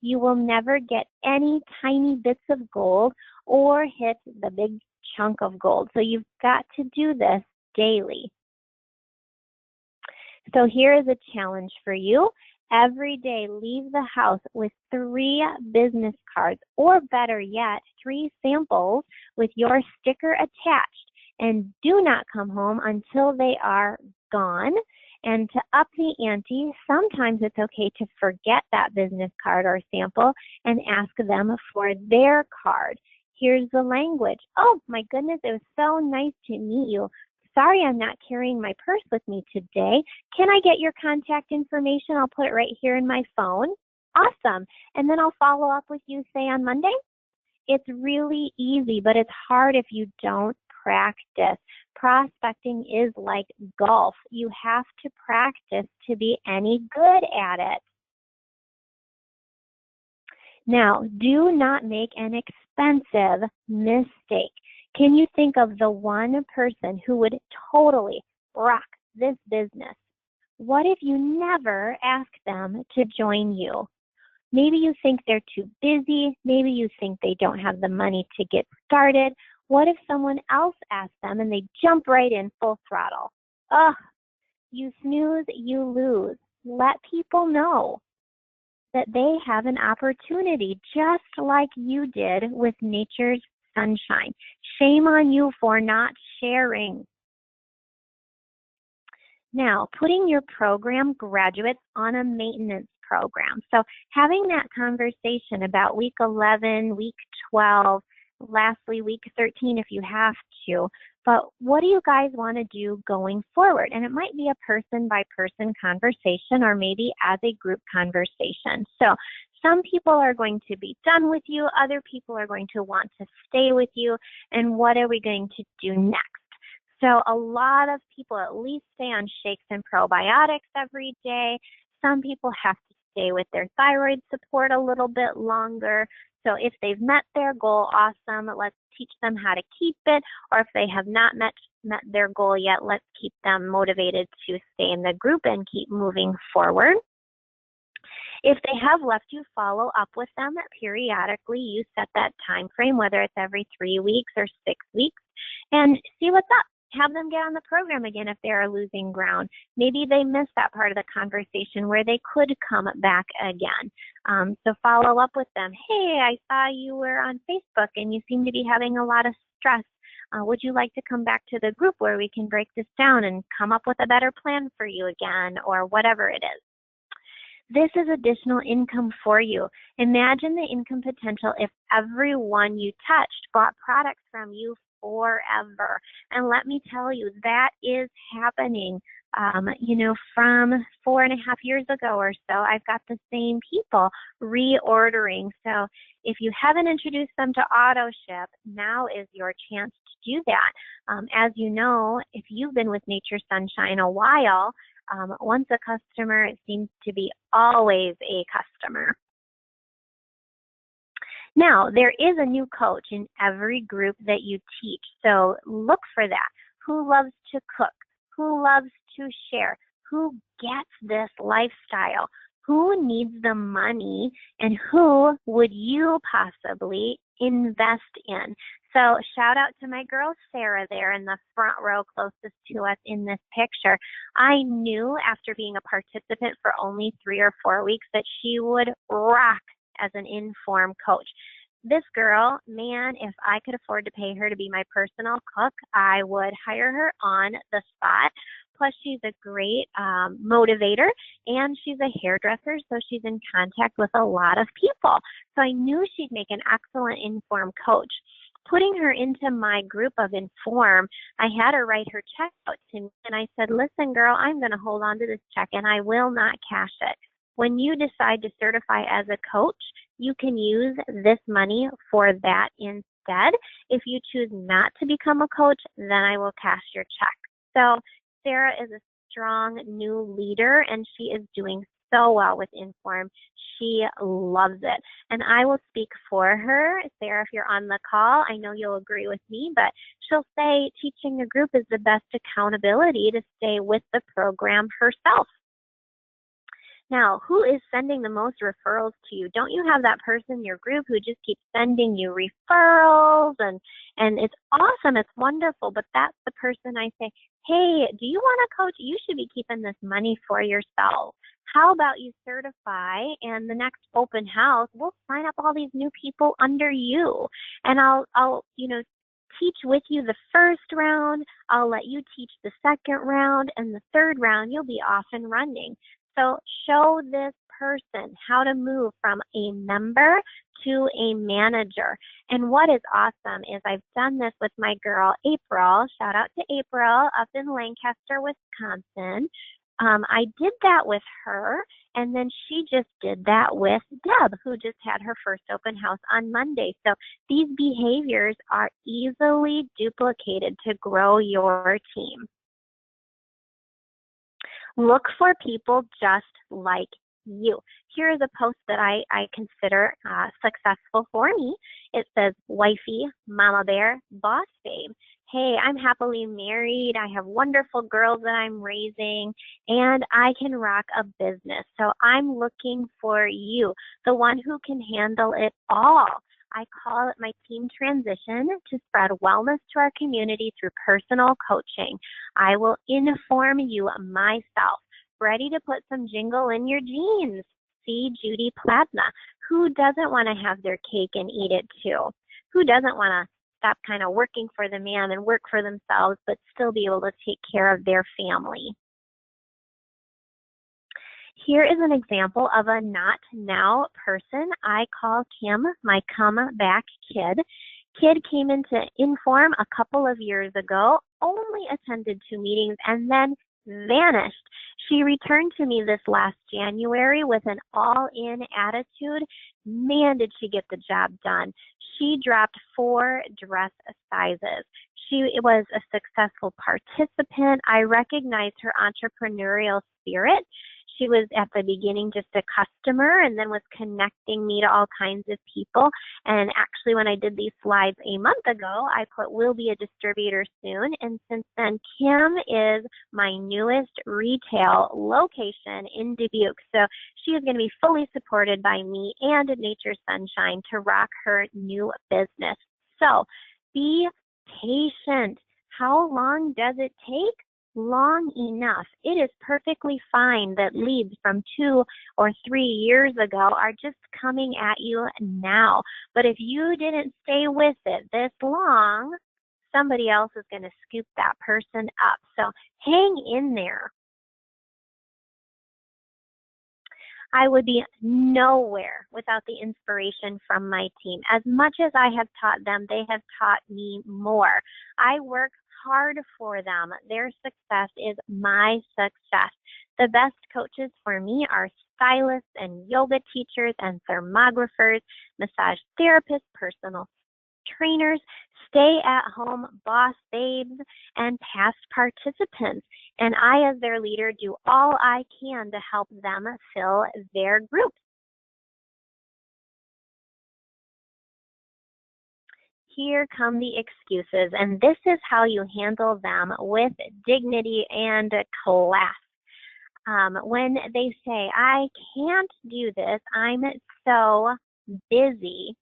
you will never get any tiny bits of gold or hit the big chunk of gold. So you've got to do this daily. So here is a challenge for you. Every day, leave the house with 3 business cards, or better yet, 3 samples with your sticker attached. And do not come home until they are gone. And to up the ante, sometimes it's okay to forget that business card or sample and ask them for their card. Here's the language. Oh, my goodness, it was so nice to meet you. Sorry, I'm not carrying my purse with me today. Can I get your contact information? I'll put it right here in my phone. Awesome. And then I'll follow up with you, say, on Monday. It's really easy, but it's hard if you don't practice. Prospecting is like golf. You have to practice to be any good at it. Now, do not make an expensive mistake. Can you think of the one person who would totally rock this business? What if you never ask them to join you? Maybe you think they're too busy. Maybe you think they don't have the money to get started. What if someone else asks them and they jump right in full throttle? Ugh, you snooze, you lose. Let people know that they have an opportunity just like you did with Nature's Sunshine. Shame on you for not sharing. Now, putting your program graduates on a maintenance program. So having that conversation about week 11, week 12, lastly, week 13 if you have to. But what do you guys want to do going forward? And it might be a person-by-person conversation or maybe as a group conversation. So some people are going to be done with you. Other people are going to want to stay with you. And what are we going to do next? So a lot of people at least stay on shakes and probiotics every day. Some people have to stay with their thyroid support a little bit longer. So if they've met their goal, awesome. Let's teach them how to keep it. Or if they have not met their goal yet, let's keep them motivated to stay in the group and keep moving forward. If they have left, you follow up with them periodically. You set that time frame, whether it's every 3 weeks or 6 weeks, and see what's up. Have them get on the program again if they are losing ground. Maybe they missed that part of the conversation where they could come back again. So follow up with them. Hey, I saw you were on Facebook and you seem to be having a lot of stress. Would you like to come back to the group where we can break this down and come up with a better plan for you again, or whatever it is? This is additional income for you. Imagine the income potential if everyone you touched bought products from you forever. And let me tell you, that is happening. From 4.5 years ago or so, I've got the same people reordering. So if you haven't introduced them to AutoShip, now is your chance to do that. As you know, if you've been with Nature Sunshine a while, once a customer, it seems to be always a customer. Now, there is a new coach in every group that you teach, so look for that. Who loves to cook? Who loves to share? Who gets this lifestyle? Who needs the money? And who would you possibly invest in? So shout out to my girl Sarah there in the front row closest to us in this picture. I knew after being a participant for only 3 or 4 weeks that she would rock as an IN.FORM coach. This girl, man, if I could afford to pay her to be my personal cook, I would hire her on the spot. Plus, she's a great motivator, and she's a hairdresser, so she's in contact with a lot of people. So I knew she'd make an excellent IN.FORM coach. Putting her into my group of IN.FORM, I had her write her check out to me, and I said, listen, girl, I'm going to hold on to this check, and I will not cash it. When you decide to certify as a coach, you can use this money for that instead. If you choose not to become a coach, then I will cash your check. So Sarah is a strong new leader, and she is doing so well with IN.FORM. She loves it. And I will speak for her. Sarah, if you're on the call, I know you'll agree with me, but she'll say teaching a group is the best accountability to stay with the program herself. Now, who is sending the most referrals to you? Don't you have that person in your group who just keeps sending you referrals? And it's awesome. It's wonderful. But that's the person I say, hey, do you want a coach? You should be keeping this money for yourself. How about you certify, and the next open house, we'll sign up all these new people under you. And I'll teach with you the first round. I'll let you teach the second round, and the third round, you'll be off and running. So show this person how to move from a member to a manager. And what is awesome is I've done this with my girl, April. Shout out to April up in Lancaster, Wisconsin. I did that with her, and then she just did that with Deb, who just had her first open house on Monday. So these behaviors are easily duplicated to grow your team. Look for people just like you. Here is a post that I consider successful for me. It says, wifey, mama bear, boss babe. Hey, I'm happily married. I have wonderful girls that I'm raising, and I can rock a business. So I'm looking for you, the one who can handle it all. I call it my team transition to spread wellness to our community through personal coaching. I will inform you myself. Ready to put some jingle in your jeans. See Judy, Pladna. Who doesn't want to have their cake and eat it too? Who doesn't want to stop kind of working for the man and work for themselves, but still be able to take care of their family? Here is an example of a not now person. I call Kim my comeback kid. Kid came into IN.FORM a couple of years ago, only attended 2 meetings, and then vanished. She returned to me this last January with an all-in attitude. Man, did she get the job done. She dropped 4 dress sizes. She was a successful participant. I recognized her entrepreneurial spirit. She was at the beginning just a customer, and then was connecting me to all kinds of people. And actually, when I did these slides a month ago, I put will be a distributor soon. And since then, Kim is my newest retail location in Dubuque. So she is going to be fully supported by me and Nature Sunshine to rock her new business. So be patient. How long does it take? Long enough. It is perfectly fine that leads from 2 or 3 years ago are just coming at you now. But if you didn't stay with it this long, somebody else is going to scoop that person up. So hang in there. I would be nowhere without the inspiration from my team. As much as I have taught them, they have taught me more. I work hard for them. Their success is my success. The best coaches for me are stylists and yoga teachers and thermographers, massage therapists, personal trainers, stay-at-home boss babes, and past participants. And I, as their leader, do all I can to help them fill their groups. Here come the excuses, and this is how you handle them with dignity and class. When they say, I can't do this, I'm so busy,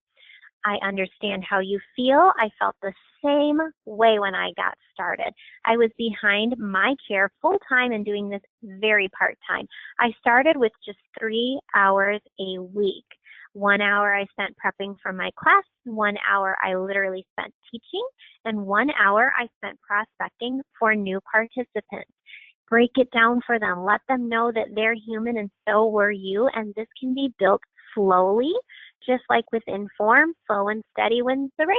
I understand how you feel. I felt the same way when I got started. I was behind my chair full-time and doing this very part-time. I started with just 3 hours a week. 1 hour I spent prepping for my class, 1 hour I literally spent teaching, and 1 hour I spent prospecting for new participants. Break it down for them. Let them know that they're human and so were you, and this can be built slowly, just like with IN.FORM, slow and steady wins the race.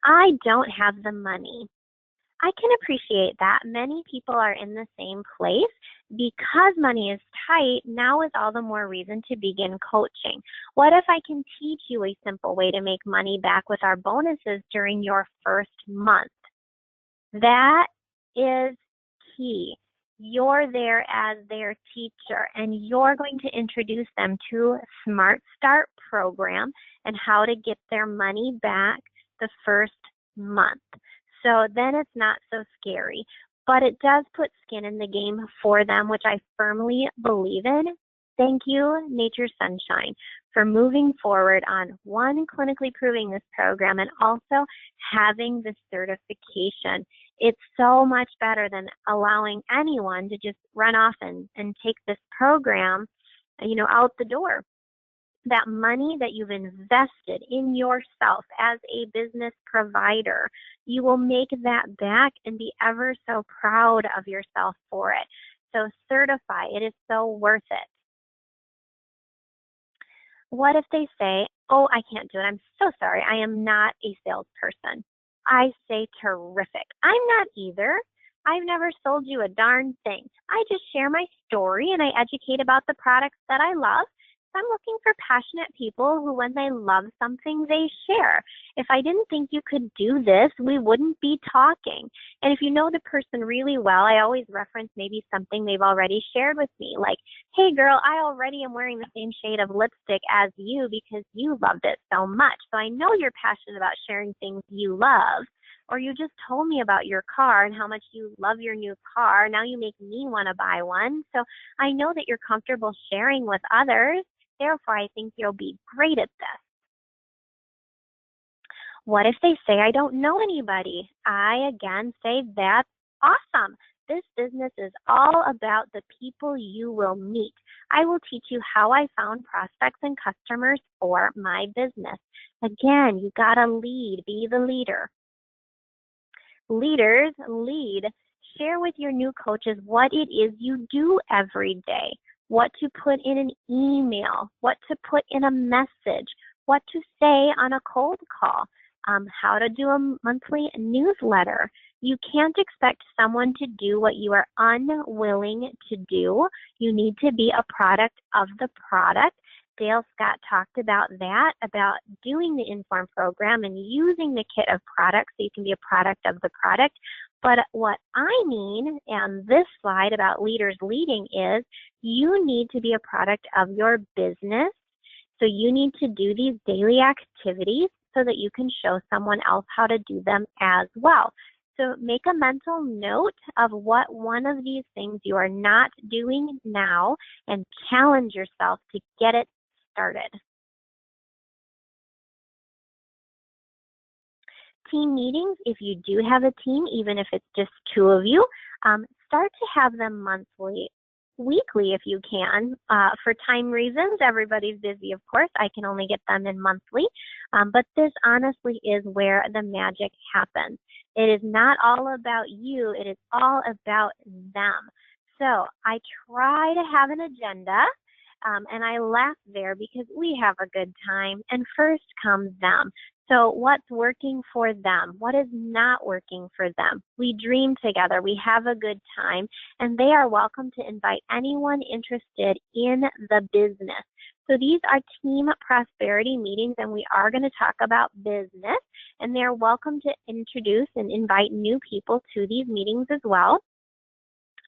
I don't have the money. I can appreciate that. Many people are in the same place. Because money is tight, now is all the more reason to begin coaching. What if I can teach you a simple way to make money back with our bonuses during your first month? That is key. You're there as their teacher, and you're going to introduce them to Smart Start program and how to get their money back the first month. So then it's not so scary, but it does put skin in the game for them, which I firmly believe in. Thank you, Nature Sunshine, for moving forward on one, clinically proving this program, and also having the certification. It's so much better than allowing anyone to just run off and take this program, out the door. That money that you've invested in yourself as a business provider, you will make that back and be ever so proud of yourself for it. So certify. It is so worth it. What if they say, oh, I can't do it. I'm so sorry. I am not a salesperson. I say, terrific. I'm not either. I've never sold you a darn thing. I just share my story and I educate about the products that I love. I'm looking for passionate people who, when they love something, they share. If I didn't think you could do this, we wouldn't be talking. And if you know the person really well, I always reference maybe something they've already shared with me, like, hey girl, I already am wearing the same shade of lipstick as you because you loved it so much. So I know you're passionate about sharing things you love. Or you just told me about your car and how much you love your new car. Now you make me want to buy one. So I know that you're comfortable sharing with others. Therefore, I think you'll be great at this. What if they say, I don't know anybody? I again say, that's awesome. This business is all about the people you will meet. I will teach you how I found prospects and customers for my business. Again, you got to lead, be the leader. Leaders lead. Share with your new coaches what it is you do every day, what to put in an email, what to put in a message, what to say on a cold call, how to do a monthly newsletter. You can't expect someone to do what you are unwilling to do. You need to be a product of the product. Dale Scott talked about that, about doing the IN.FORM program and using the kit of products so you can be a product of the product. But what I mean on this slide about leaders leading is you need to be a product of your business. So you need to do these daily activities so that you can show someone else how to do them as well. So make a mental note of what one of these things you are not doing now and challenge yourself to get it started. Team meetings, if you do have a team, even if it's just two of you, start to have them weekly if you can. For time reasons, everybody's busy, of course. I can only get them in monthly. But this honestly is where the magic happens. It is not all about you. It is all about them. So I try to have an agenda. And I laugh there because we have a good time, and first comes them. So what's working for them? What is not working for them? We dream together. We have a good time, and they are welcome to invite anyone interested in the business. So these are team prosperity meetings, and we are going to talk about business, and they're welcome to introduce and invite new people to these meetings as well.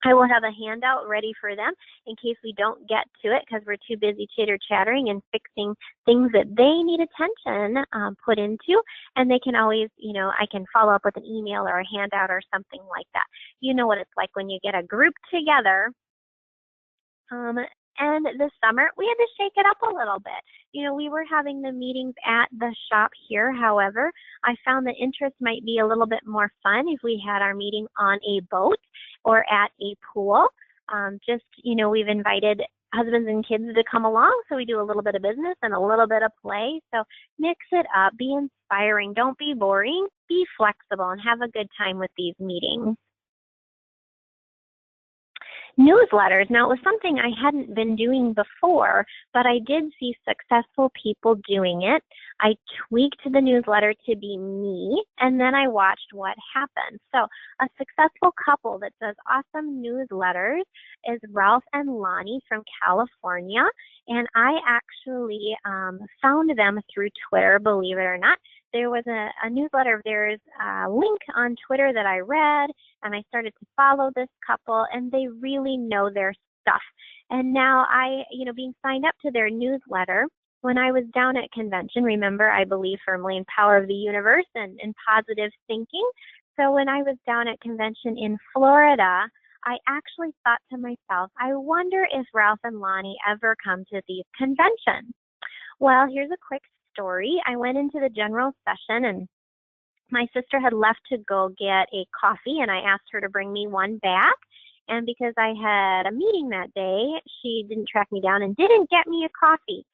I will have a handout ready for them in case we don't get to it because we're too busy chitter-chattering and fixing things that they need attention put into. And they can always, I can follow up with an email or a handout or something like that. You know what it's like when you get a group together. And this summer, we had to shake it up a little bit. We were having the meetings at the shop here. However, I found the interest might be a little bit more fun if we had our meeting on a boat or at a pool. We've invited husbands and kids to come along, so we do a little bit of business and a little bit of play. So mix it up, be inspiring, don't be boring, be flexible, and have a good time with these meetings. newsletters. Now, it was something I hadn't been doing before, but I did see successful people doing it. I tweaked the newsletter to be me, and then I watched what happened. So a successful couple that does awesome newsletters is Ralph and Lonnie from California, and I actually found them through Twitter, believe it or not. There was a newsletter of theirs, a link on Twitter that I read, and I started to follow this couple, and they really know their stuff. And now being signed up to their newsletter, when I was down at convention, remember, I believe firmly in power of the universe and in positive thinking. So when I was down at convention in Florida, I actually thought to myself, I wonder if Ralph and Lonnie ever come to these conventions. Well, here's a quick story. I went into the general session, and my sister had left to go get a coffee, and I asked her to bring me one back. And because I had a meeting that day, she didn't track me down and didn't get me a coffee.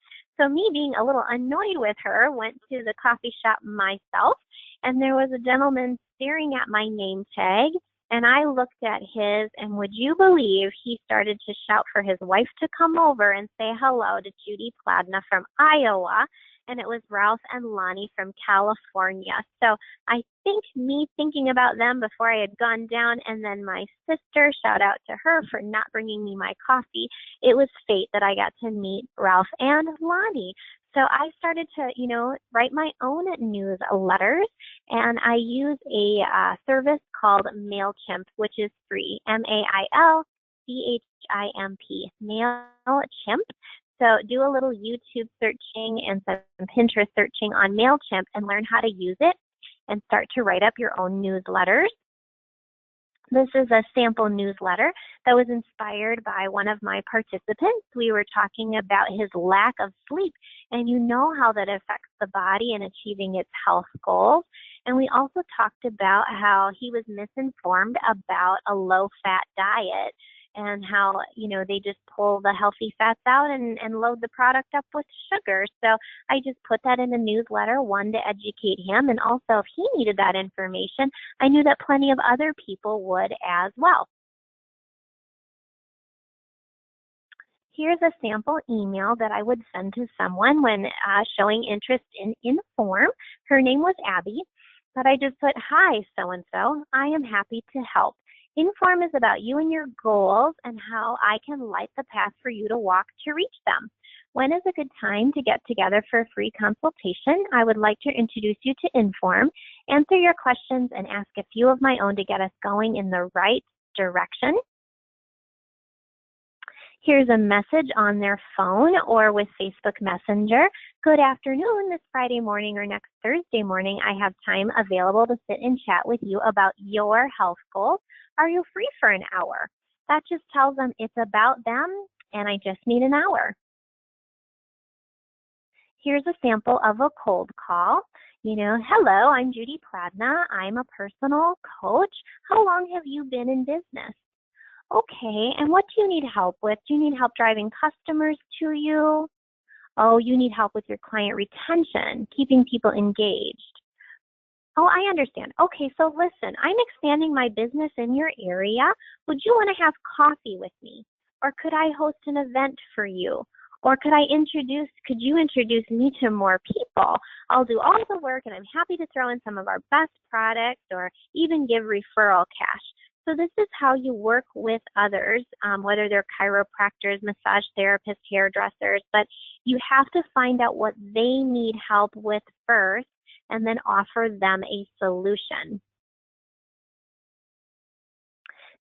So me being a little annoyed with her, went to the coffee shop myself, and there was a gentleman staring at my name tag, and I looked at his, and would you believe he started to shout for his wife to come over and say hello to Judy Pladna from Iowa, and it was Ralph and Lonnie from California. So I think me thinking about them before I had gone down, and then my sister, shout out to her for not bringing me my coffee, it was fate that I got to meet Ralph and Lonnie. So I started to, write my own newsletters, and I use a service called MailChimp, which is free, MailChimp, MailChimp. So do a little YouTube searching and some Pinterest searching on MailChimp and learn how to use it and start to write up your own newsletters. This is a sample newsletter that was inspired by one of my participants. We were talking about his lack of sleep, and you know how that affects the body in achieving its health goals. And we also talked about how he was misinformed about a low-fat diet and how, they just pull the healthy fats out and load the product up with sugar. So I just put that in the newsletter, one, to educate him, and also if he needed that information, I knew that plenty of other people would as well. Here's a sample email that I would send to someone when showing interest in IN.FORM. Her name was Abby, but I just put, "Hi, so-and-so, I am happy to help. IN.FORM is about you and your goals and how I can light the path for you to walk to reach them. When is a good time to get together for a free consultation? I would like to introduce you to IN.FORM, answer your questions, and ask a few of my own to get us going in the right direction." Here's a message on their phone or with Facebook Messenger. "Good afternoon. This Friday morning or next Thursday morning, I have time available to sit and chat with you about your health goals. Are you free for an hour?" That just tells them it's about them and I just need an hour. Here's a sample of a cold call. "Hello, I'm Judy Pladna. I'm a personal coach. How long have you been in business?" "Okay, and what do you need help with? Do you need help driving customers to you?" "Oh, you need help with your client retention, keeping people engaged." "Oh, I understand. Okay, so listen, I'm expanding my business in your area. Would you want to have coffee with me? Or could I host an event for you? Or could you introduce me to more people? I'll do all the work and I'm happy to throw in some of our best products or even give referral cash." So this is how you work with others, whether they're chiropractors, massage therapists, hairdressers, but you have to find out what they need help with first and then offer them a solution.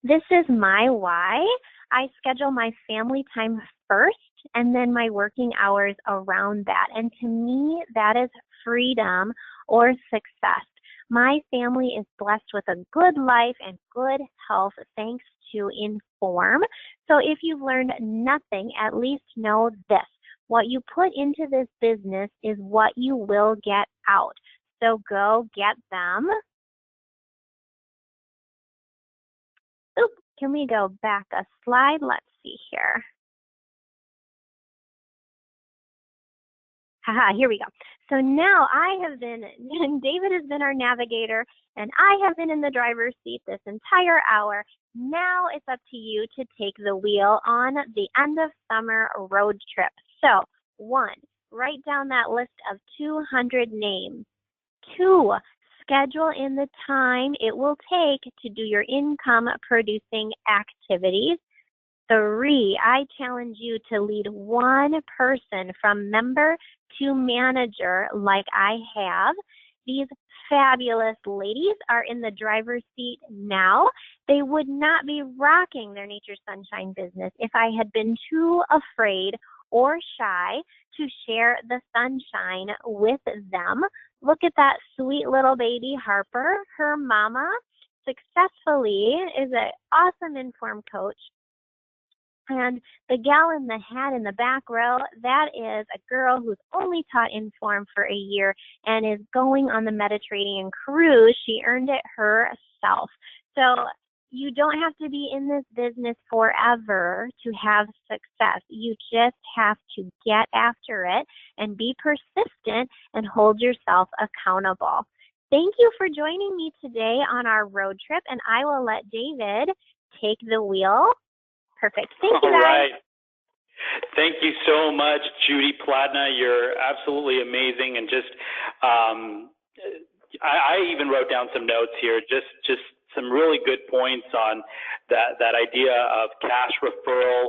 This is my why. I schedule my family time first and then my working hours around that. And to me, that is freedom or success. My family is blessed with a good life and good health thanks to IN.FORM. So if you've learned nothing, at least know this. What you put into this business is what you will get out. So go get them. Oop, can we go back a slide? Let's see here. Haha, here we go. So now David has been our navigator, and I have been in the driver's seat this entire hour. Now it's up to you to take the wheel on the end of summer road trip. So 1, write down that list of 200 names. 2, schedule in the time it will take to do your income producing activities. 3, I challenge you to lead one person from member to manager like I have. These fabulous ladies are in the driver's seat now. They would not be rocking their Nature Sunshine business if I had been too afraid or shy to share the sunshine with them. Look at that sweet little baby, Harper. Her mama successfully is an awesome IN.FORM coach. And the gal in the hat in the back row, that is a girl who's only taught IN.FORM for a year and is going on the Mediterranean cruise. She earned it herself. So you don't have to be in this business forever to have success. You just have to get after it and be persistent and hold yourself accountable. Thank you for joining me today on our road trip, and I will let David take the wheel. Perfect. Thank you, guys. All right. Thank you so much, Judy Pladna. You're absolutely amazing. And just, I even wrote down some notes here, just some really good points on that idea of cash referral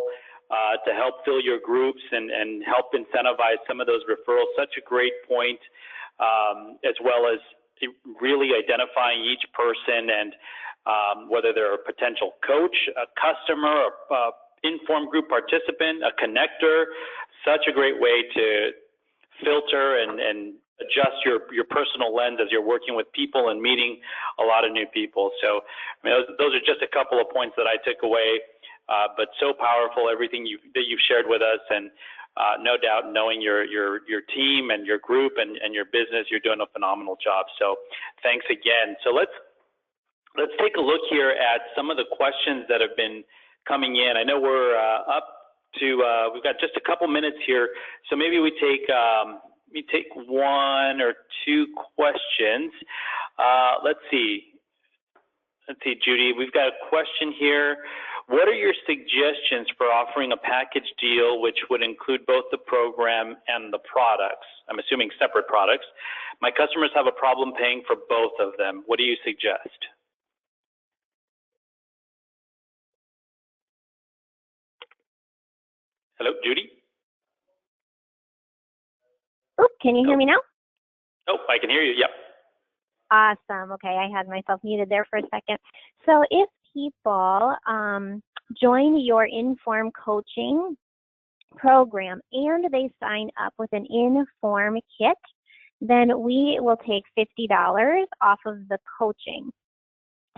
to help fill your groups and help incentivize some of those referrals. Such a great point, as well as really identifying each person and whether they're a potential coach, a customer, a IN.FORM group participant, a connector. Such a great way to filter and adjust your personal lens as you're working with people and meeting a lot of new people. So I mean, those are just a couple of points that I took away, but so powerful, everything that you've shared with us. And no doubt, knowing your team and your group and your business, you're doing a phenomenal job. So thanks again. So let's take a look here at some of the questions that have been coming in. I know we're up to, we've got just a couple minutes here, so maybe we take 1 or 2 questions. Let's see, Judy, we've got a question here. What are your suggestions for offering a package deal which would include both the program and the products? I'm assuming separate products. My customers have a problem paying for both of them. What do you suggest? Hello, Judy? Oops, can you hear me now? Oh, I can hear you, yep. Awesome. Okay, I had myself muted there for a second. So if people join your IN.FORM coaching program and they sign up with an IN.FORM kit, then we will take $50 off of the coaching.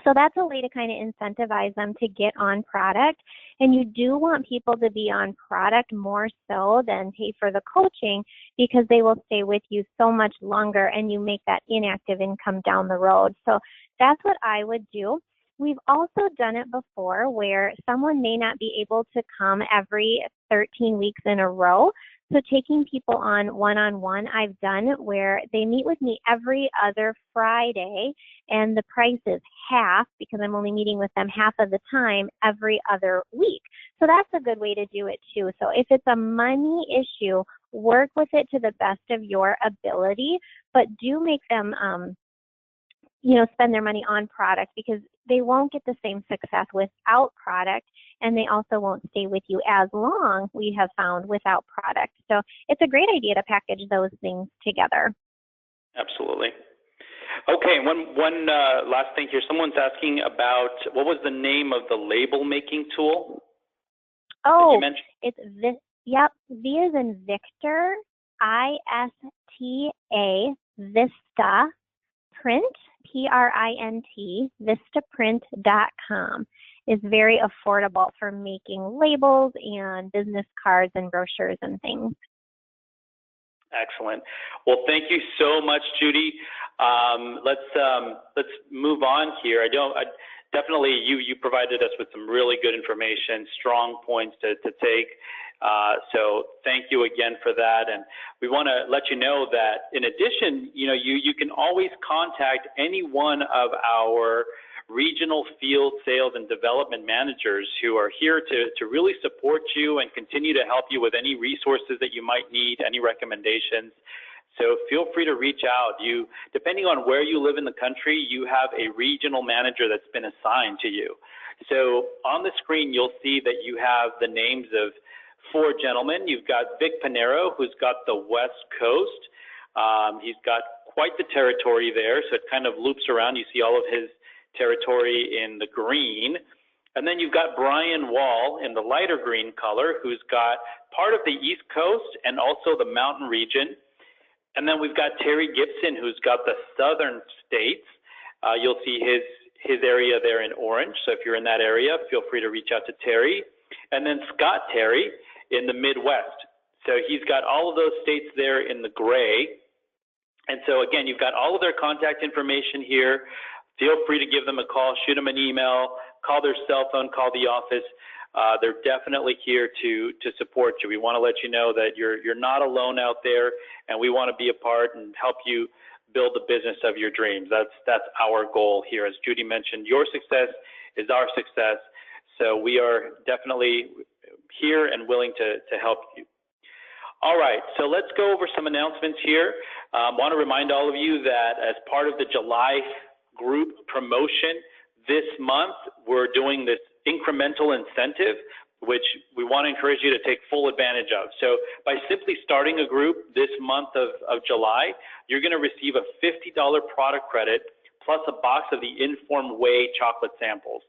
So that's a way to kind of incentivize them to get on product. And you do want people to be on product more so than pay for the coaching, because they will stay with you so much longer and you make that inactive income down the road. So that's what I would do. We've also done it before where someone may not be able to come every 13 weeks in a row. So taking people on one-on-one, I've done where they meet with me every other Friday and the price is half because I'm only meeting with them half of the time every other week. So that's a good way to do it too. So if it's a money issue, work with it to the best of your ability, but do make them spend their money on product, because they won't get the same success without product, and they also won't stay with you as long, we have found, without product. So it's a great idea to package those things together. Absolutely. Okay, one last thing here. Someone's asking about, what was the name of the label making tool? Oh, it's this. Yep, V as in Victor, ISTA, Vista Print, PRINT, vistaprint.com is very affordable for making labels and business cards and brochures and things. Excellent. Well, thank you so much, Judy. Let's move on here. Definitely you provided us with some really good information, strong points to take. So thank you again for that. And we want to let you know that in addition, you can always contact any one of our regional field sales and development managers who are here to really support you and continue to help you with any resources that you might need, any recommendations. So feel free to reach out. Depending on where you live in the country, you have a regional manager that's been assigned to you. So on the screen, you'll see that you have the names of 4 gentlemen. You've got Vic Panero, who's got the West Coast. He's got quite the territory there, so it kind of loops around. You see all of his territory in the green. And then you've got Brian Wall in the lighter green color, who's got part of the East Coast and also the mountain region. And then we've got Terry Gibson, who's got the southern states. You'll see his area there in orange. So if you're in that area, feel free to reach out to Terry. And then Scott Terry in the Midwest. So he's got all of those states there in the gray. And so again, you've got all of their contact information here. Feel free to give them a call, shoot them an email, call their cell phone, call the office. They're definitely here to support you. We want to let you know that you're not alone out there, and we want to be a part and help you build the business of your dreams. That's our goal here. As Judy mentioned, your success is our success. So we are definitely here and willing to help you. All right, so let's go over some announcements here. I want to remind all of you that as part of the July group promotion this month, we're doing this incremental incentive, which we want to encourage you to take full advantage of. So by simply starting a group this month of July, you're going to receive a $50 product credit plus a box of the In.FORM whey chocolate samples.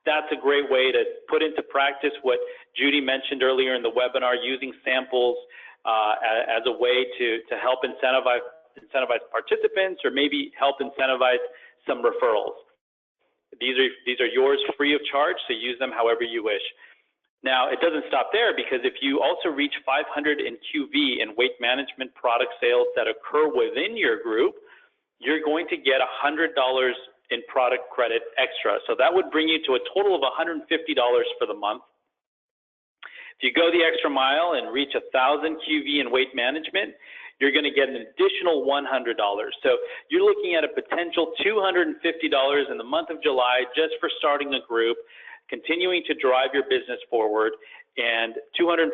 That's a great way to put into practice what Judy mentioned earlier in the webinar, using samples as a way to help incentivize participants, or maybe help incentivize some referrals. These are yours free of charge, so use them however you wish. Now, it doesn't stop there, because if you also reach 500 in QV in weight management product sales that occur within your group, you're going to get $100 in product credit extra. So that would bring you to a total of $150 for the month. If you go the extra mile and reach 1,000 QV in weight management, you're going to get an additional $100. So you're looking at a potential $250 in the month of July just for starting a group, continuing to drive your business forward, and $250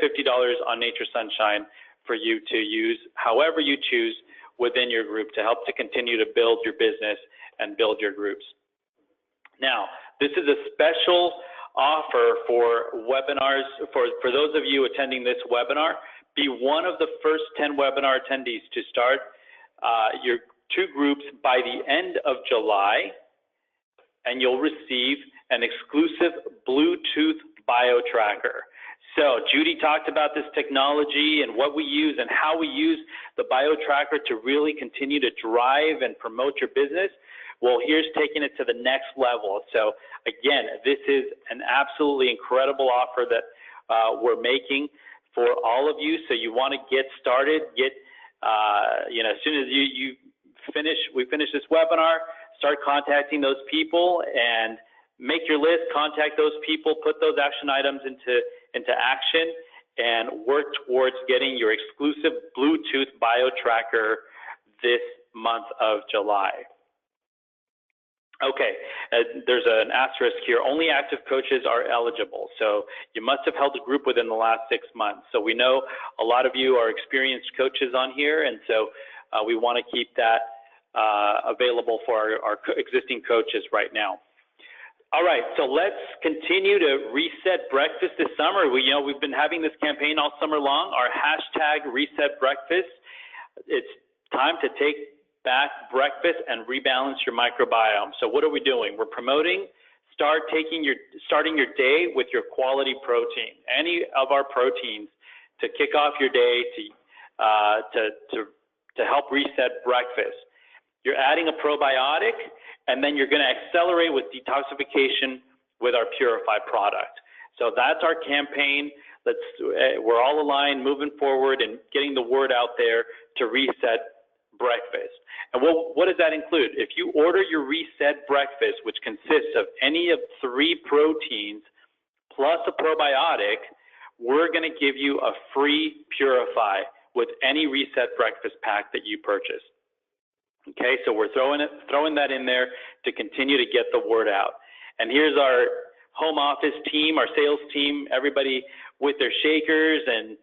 on Nature Sunshine for you to use however you choose within your group to help to continue to build your business and build your groups. Now, this is a special offer for webinars. For those of you attending this webinar, be one of the first 10 webinar attendees to start your 2 groups by the end of July, and you'll receive an exclusive Bluetooth bio tracker. So Judy talked about this technology and what we use and how we use the bio tracker to really continue to drive and promote your business. Well, here's taking it to the next level. So again, this is an absolutely incredible offer that we're making for all of you. So you want to get started, as soon as we finish this webinar, start contacting those people and make your list, contact those people, put those action items into action, and work towards getting your exclusive Bluetooth bio tracker this month of July. Okay, there's an asterisk here. Only active coaches are eligible. So you must have held a group within the last 6 months. So we know a lot of you are experienced coaches on here, and so we want to keep that available for our existing coaches right now. All right, so let's continue to reset breakfast this summer. We've been having this campaign all summer long, our hashtag reset breakfast. It's time to take back breakfast and rebalance your microbiome. So what are we doing? We're promoting starting your day with your quality protein. Any of our proteins to kick off your day to help reset breakfast. You're adding a probiotic, and then you're going to accelerate with detoxification with our Purify product. So that's our campaign. We're all aligned, moving forward, and getting the word out there to reset breakfast. And what does that include? If you order your reset breakfast, which consists of any of 3 proteins plus a probiotic, we're going to give you a free Purify with any reset breakfast pack that you purchase. Okay, so we're throwing that in there to continue to get the word out. And here's our home office team, our sales team, everybody with their shakers and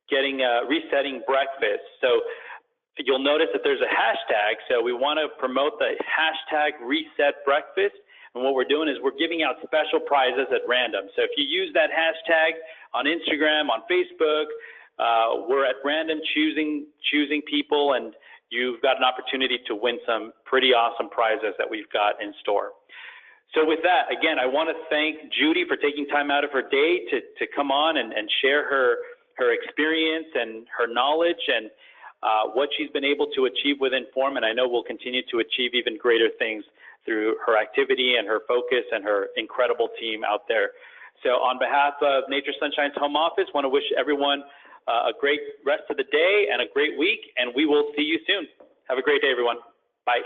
getting resetting breakfast. So you'll notice that there's a hashtag. So we want to promote the hashtag reset breakfast. And what we're doing is we're giving out special prizes at random. So if you use that hashtag on Instagram, on Facebook, we're at random choosing people, and you've got an opportunity to win some pretty awesome prizes that we've got in store. So with that, again, I want to thank Judy for taking time out of her day to come on and share her experience and her knowledge and what she's been able to achieve with IN.FORM, and I know will continue to achieve even greater things through her activity and her focus and her incredible team out there. So on behalf of Nature Sunshine's home office, want to wish everyone a great rest of the day and a great week, and we will see you soon. Have a great day, everyone. Bye.